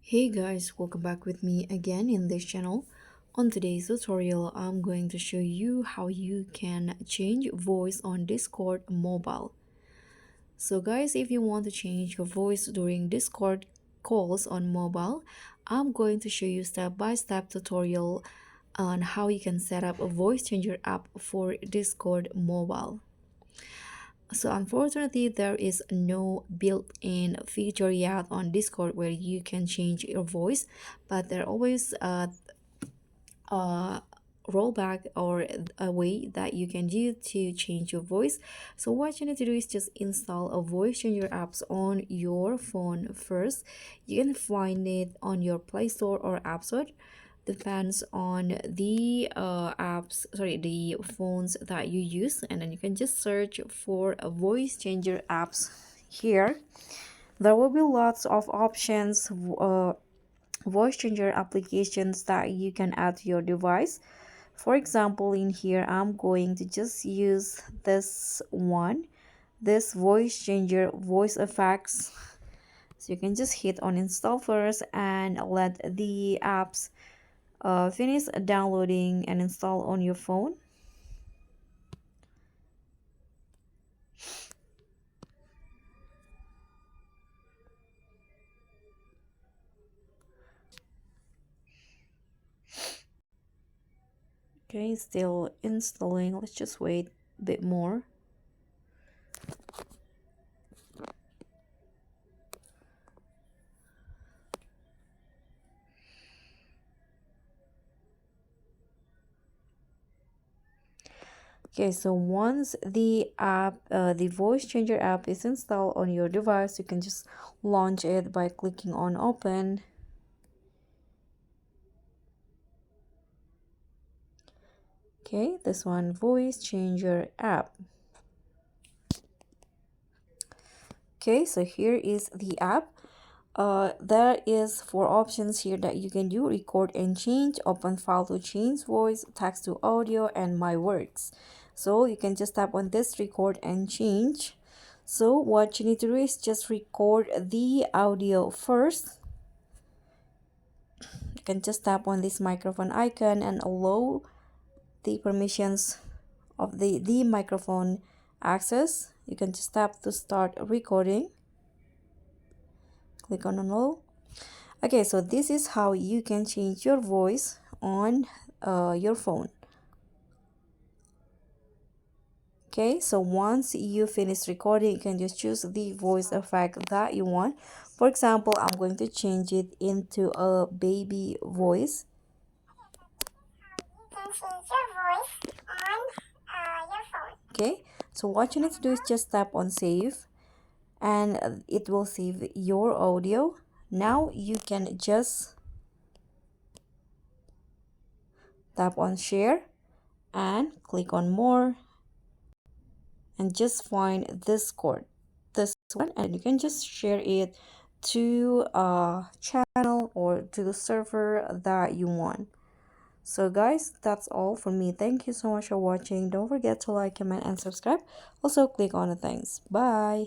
Hey guys, welcome back with me again in this channel. On today's tutorial, I'm going to show you how you can change voice on Discord mobile. So guys, if you want to change your voice during Discord calls on mobile, I'm going to show you step-by-step tutorial on how you can set up a voice changer app for Discord mobile. So unfortunately, there is no built-in feature yet on Discord where you can change your voice, but there always a rollback or a way that you can do to change your voice. So what you need to do is just install a voice changer apps on your phone first. You can find it on your Play Store or App Store, depends on the the phones that you use, and then you can just search for a voice changer apps. Here there will be lots of options, voice changer applications that you can add to your device. For example, in here I'm going to just use this one, this voice changer voice effects. So you can just hit on install first and let the apps finish downloading and install on your phone. Okay, still installing. Let's just wait a bit more. Okay, so once the the voice changer app is installed on your device, you can just launch it by clicking on open. Okay, this one, voice changer app. Okay, so here is the app. There is four options here that you can do: record and change, open file to change voice, text to audio, and my words. So you can just tap on this record and change. So what you need to do is just record the audio first. You can just tap on this microphone icon and allow the permissions of the microphone access. You can just tap to start recording. Click on allow. Okay, so this is how you can change your voice on your phone. Okay, so once you finish recording, you can just choose the voice effect that you want. For example, I'm going to change it into a baby voice. You can change your voice on your phone. Okay, so what you need to do is just tap on save, and it will save your audio. Now you can just tap on share and click on more and just find this chord, this one, and you can just share it to a channel or to the server that you want. So guys, that's all for me. Thank you so much for watching. Don't forget to like, comment, and subscribe. Also click on the thanks. Bye.